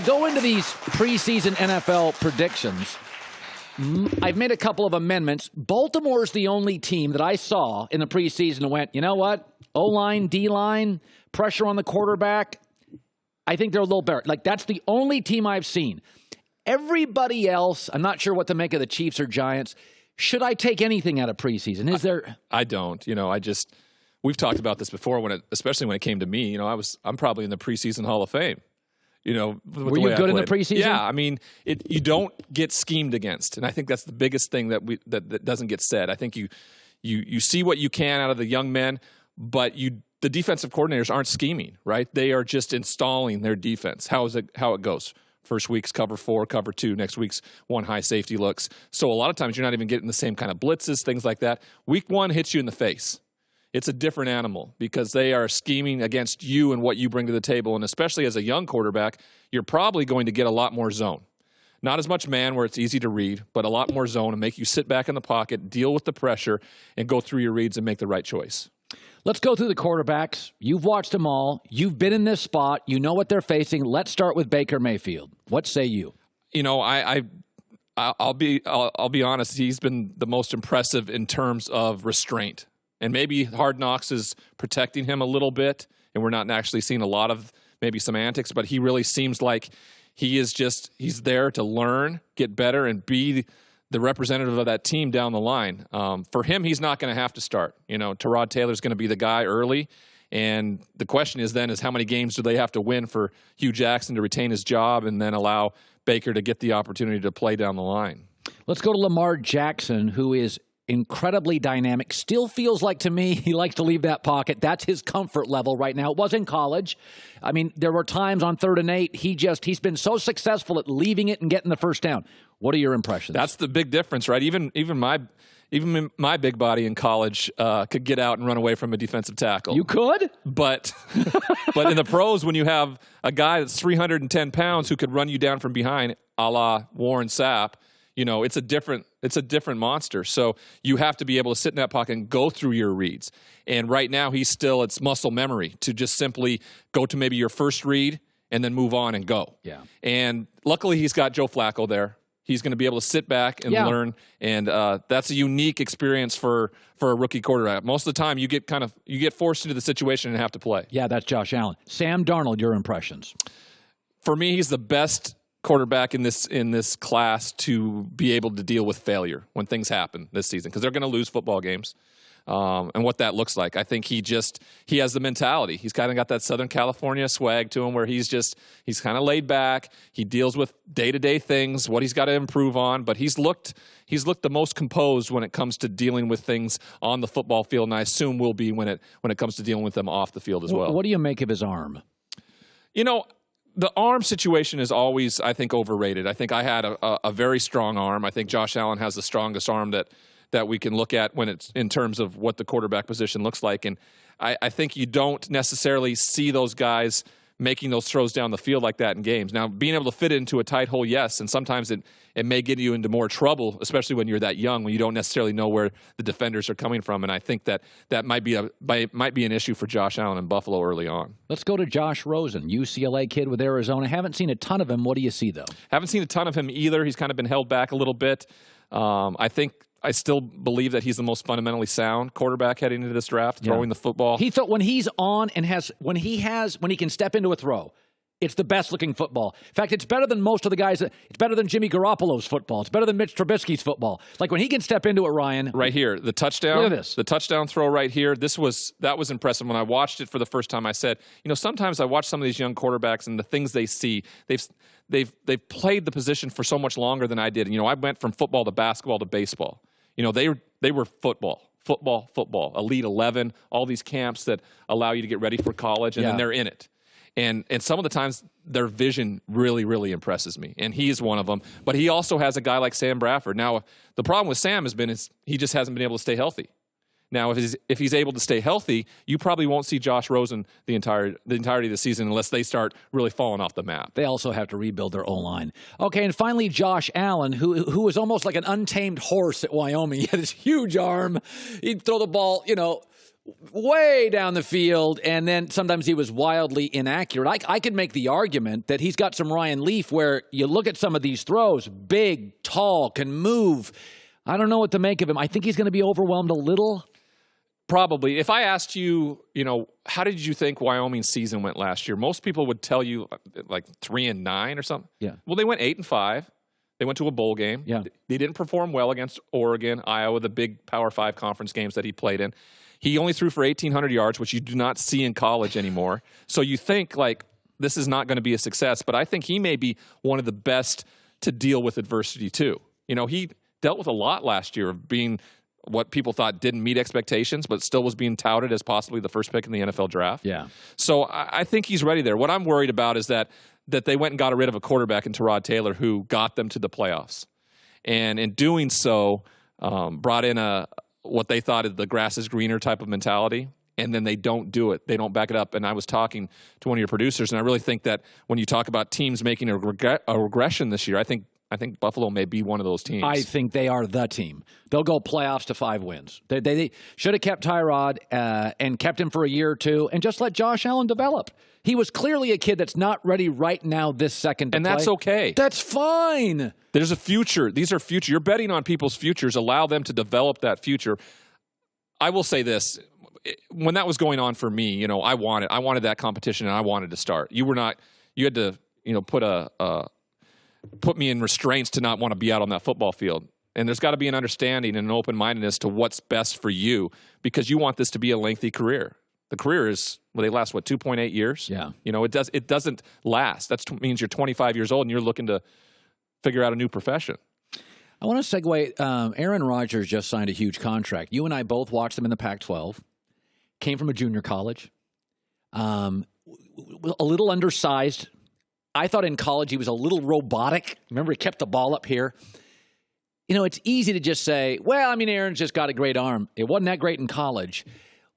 go into these preseason NFL predictions, I've made a couple of amendments. Baltimore's the only team that I saw in the preseason and went, you know what? O-line, D-line, pressure on the quarterback. I think they're a little better. Like, that's the only team I've seen. Everybody else, I'm not sure what to make of the Chiefs or Giants. Should I take anything out of preseason? Is there? I don't. We've talked about this before, especially when it came to me. I'm probably in the preseason Hall of Fame. Were you good in the preseason? Yeah, I mean, you don't get schemed against, and I think that's the biggest thing that doesn't get said. I think you see what you can out of the young men, but the defensive coordinators aren't scheming, right? They are just installing their defense. How it goes. First week's cover 4, cover 2. Next week's 1 high safety looks. So a lot of times you're not even getting the same kind of blitzes, things like that. Week 1 hits you in the face. It's a different animal because they are scheming against you and what you bring to the table. And especially as a young quarterback, you're probably going to get a lot more zone. Not as much man where it's easy to read, but a lot more zone and make you sit back in the pocket, deal with the pressure, and go through your reads and make the right choice. Let's go through the quarterbacks. You've watched them all. You've been in this spot. You know what they're facing. Let's start with Baker Mayfield. What say you? I'll be honest. He's been the most impressive in terms of restraint. And maybe Hard Knocks is protecting him a little bit, and we're not actually seeing a lot of maybe some antics, but he really seems like he's there to learn, get better, and be the representative of that team down the line. For him, he's not going to have to start. Tyrod Taylor's going to be the guy early, and the question is how many games do they have to win for Hugh Jackson to retain his job and then allow Baker to get the opportunity to play down the line? Let's go to Lamar Jackson, who is incredibly dynamic. Still feels like to me he likes to leave that pocket. That's his comfort level right now. It was in college. I mean, there were times on 3rd and 8, he's been so successful at leaving it and getting the first down. What are your impressions? That's the big difference, right? Even my big body in college could get out and run away from a defensive tackle. You could? But in the pros, when you have a guy that's 310 pounds who could run you down from behind, a la Warren Sapp, it's a different monster. So you have to be able to sit in that pocket and go through your reads. And right now it's muscle memory to just simply go to maybe your first read and then move on and go. Yeah. And luckily he's got Joe Flacco there. He's going to be able to sit back and learn, and that's a unique experience for a rookie quarterback. Most of the time, you get forced into the situation and have to play. Yeah, that's Josh Allen. Sam Darnold, your impressions? For me, he's the best quarterback in this class to be able to deal with failure when things happen this season, because they're going to lose football games. And what that looks like. I think he has the mentality. He's kind of got that Southern California swag to him where he's kind of laid back. He deals with day-to-day things, what he's got to improve on, but he's looked the most composed when it comes to dealing with things on the football field, and I assume will be when it comes to dealing with them off the field as well. What do you make of his arm? The arm situation is always, I think, overrated. I think I had a very strong arm. I think Josh Allen has the strongest arm that we can look at when it's in terms of what the quarterback position looks like. And I think you don't necessarily see those guys making those throws down the field like that in games. Now, being able to fit it into a tight hole, yes, and sometimes it may get you into more trouble, especially when you're that young, when you don't necessarily know where the defenders are coming from. And I think that might be an issue for Josh Allen in Buffalo early on. Let's go to Josh Rosen, UCLA kid with Arizona. Haven't seen a ton of him. What do you see, though? Haven't seen a ton of him either. He's kind of been held back a little bit. I still believe that he's the most fundamentally sound quarterback heading into this draft, throwing the football. He thought when he's on and when he can step into a throw, it's the best looking football. In fact, it's better than most of the guys. It's better than Jimmy Garoppolo's football. It's better than Mitch Trubisky's football. Like when he can step into it, Ryan. Right here, the touchdown. Look at this. The touchdown throw right here. That was impressive. When I watched it for the first time, I said, sometimes I watch some of these young quarterbacks and the things they see. They've played the position for so much longer than I did. I went from football to basketball to baseball. They were football, Elite 11, all these camps that allow you to get ready for college, and then they're in it. And some of the times their vision really, really impresses me, and he is one of them. But he also has a guy like Sam Bradford. Now, the problem with Sam is he just hasn't been able to stay healthy. Now, if he's able to stay healthy, you probably won't see Josh Rosen the entirety of the season unless they start really falling off the map. They also have to rebuild their O-line. Okay, and finally, Josh Allen, who was almost like an untamed horse at Wyoming. He had this huge arm. He'd throw the ball, way down the field, and then sometimes he was wildly inaccurate. I could make the argument that he's got some Ryan Leaf where you look at some of these throws, big, tall, can move. I don't know what to make of him. I think he's going to be overwhelmed a little. Probably. If I asked you, how did you think Wyoming's season went last year? Most people would tell you like 3-9 or something. Yeah. Well, they went 8-5. They went to a bowl game. Yeah. They didn't perform well against Oregon, Iowa, the big Power 5 conference games that he played in. He only threw for 1,800 yards, which you do not see in college anymore. So you think, like, this is not going to be a success. But I think he may be one of the best to deal with adversity, too. He dealt with a lot last year of being what people thought didn't meet expectations, but still was being touted as possibly the first pick in the NFL draft. Yeah. So I think he's ready there. What I'm worried about is that they went and got rid of a quarterback in Tyrod Taylor who got them to the playoffs. And in doing so, brought in what they thought is the grass is greener type of mentality, and then they don't do it. They don't back it up. And I was talking to one of your producers, and I really think that when you talk about teams making a regression this year, I think Buffalo may be one of those teams. I think they are the team. They'll go playoffs to 5 wins. They should have kept Tyrod and kept him for a year or two and just let Josh Allen develop. He was clearly a kid that's not ready right now this second to and play. That's okay. That's fine. There's a future. These are future. You're betting on people's futures. Allow them to develop that future. I will say this. When that was going on for me, I wanted that competition, and I wanted to start. You had to, put me in restraints to not want to be out on that football field. And there's got to be an understanding and an open-mindedness to what's best for you, because you want this to be a lengthy career. The career is, they last, 2.8 years? Yeah. It doesn't last. That means you're 25 years old and you're looking to figure out a new profession. I want to segue. Aaron Rodgers just signed a huge contract. You and I both watched him in the Pac-12. Came from a junior college. A little undersized. I thought in college he was a little robotic. Remember, he kept the ball up here. It's easy to just say, Aaron's just got a great arm. It wasn't that great in college.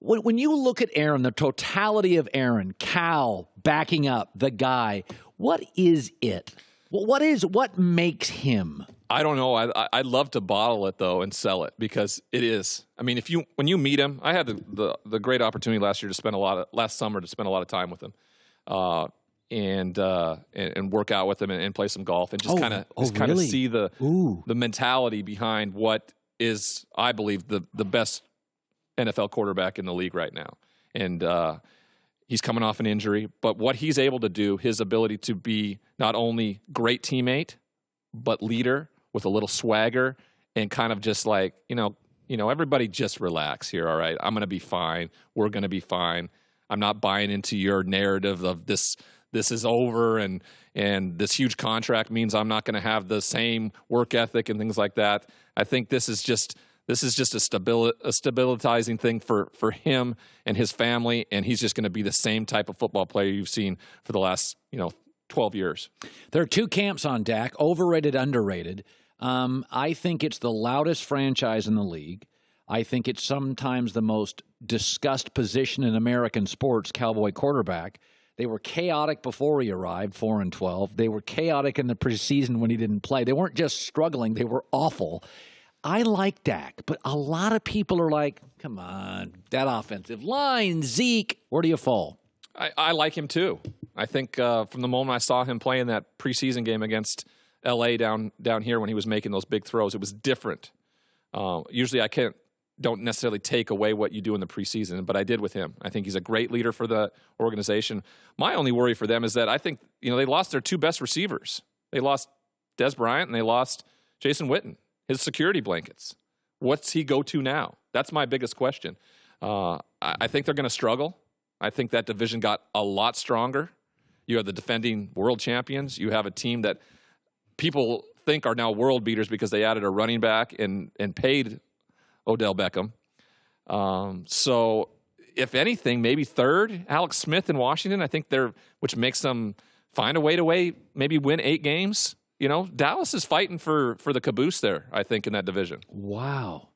When you look at Aaron, the totality of Aaron, Cal backing up the guy, what is it? What makes him? I don't know. I'd love to bottle it though and sell it, because it is. I mean, when you meet him, I had the great opportunity last summer to spend a lot of time with him, and work out with him and play some golf and just kind of see the mentality behind what is, I believe, the best NFL quarterback in the league right now. And he's coming off an injury, but what he's able to do, his ability to be not only great teammate, but leader with a little swagger, and kind of just like, everybody just relax here. All right. I'm going to be fine. We're going to be fine. I'm not buying into your narrative of this is over and this huge contract means I'm not going to have the same work ethic and things like that. I think this is just a stabilizing thing for him and his family, and he's just going to be the same type of football player you've seen for the last 12 years. There are two camps on Dak, overrated, underrated. I think it's the loudest franchise in the league. I think it's sometimes the most discussed position in American sports, cowboy quarterback. They were chaotic before he arrived, 4-12. They were chaotic in the preseason when he didn't play. They weren't just struggling. They were awful. I like Dak, but a lot of people are like, come on, that offensive line, Zeke, where do you fall? I like him too. I think from the moment I saw him play in that preseason game against L.A. down here when he was making those big throws, it was different. Usually I don't necessarily take away what you do in the preseason, but I did with him. I think he's a great leader for the organization. My only worry for them is that I think they lost their two best receivers. They lost Des Bryant and they lost Jason Witten, his security blankets. What's he go to now? That's my biggest question. I think they're going to struggle. I think that division got a lot stronger. You have the defending world champions. You have a team that people think are now world beaters because they added a running back and paid Odell Beckham. So if anything, maybe third, Alex Smith in Washington. I think which makes them find a way to maybe win 8 games. Dallas is fighting for the caboose there, I think, in that division. Wow.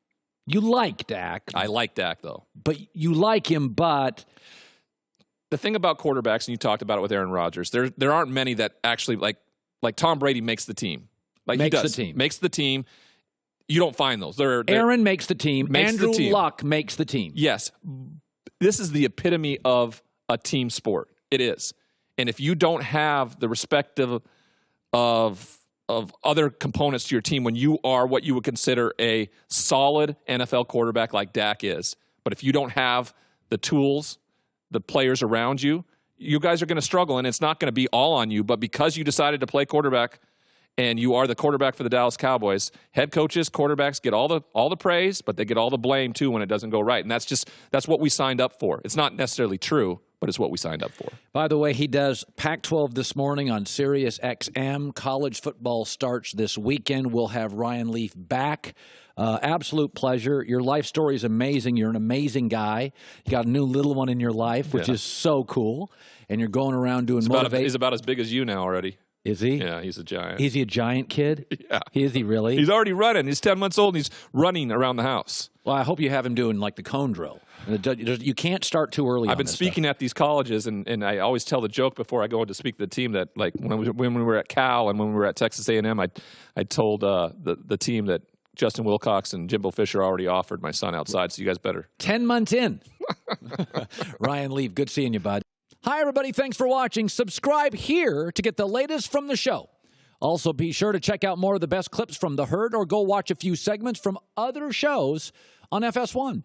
You like Dak. I like Dak, though. But you like him, but the thing about quarterbacks, and you talked about it with Aaron Rodgers, there aren't many that actually, like Tom Brady makes the team. Makes the team. You don't find those. Aaron makes the team. Andrew Luck makes the team. Yes. this is the epitome of a team sport. It is. And if you don't have the respective of other components to your team when you are what you would consider a solid NFL quarterback like Dak is, but if you don't have the tools, the players around you, you guys are going to struggle, and it's not going to be all on you. But because you decided to play quarterback and you are the quarterback for the Dallas Cowboys, head coaches, quarterbacks get all the praise, but they get all the blame too when it doesn't go right. And that's what we signed up for. It's not necessarily true, but it's what we signed up for. By the way, he does Pac-12 this morning on Sirius XM. College football starts this weekend. We'll have Ryan Leaf back. Absolute pleasure. Your life story is amazing. You're an amazing guy. You got a new little one in your life, which is so cool. And you're going around doing motivation. He's about as big as you now already. Is he? Yeah, he's a giant. Is he a giant kid? Yeah. Is he really? He's already running. He's 10 months old, and he's running around the house. Well, I hope you have him doing like the cone drill. You can't start too early. I've been speaking at these colleges, and I always tell the joke before I go to speak to the team that, like, when we were at Cal and when we were at Texas A&M, I told the team that Justin Wilcox and Jimbo Fisher already offered my son outside, so you guys better. 10 months in. Ryan Leaf, good seeing you, bud. Hi, everybody. Thanks for watching. Subscribe here to get the latest from the show. Also, be sure to check out more of the best clips from The Herd or go watch a few segments from other shows on FS1.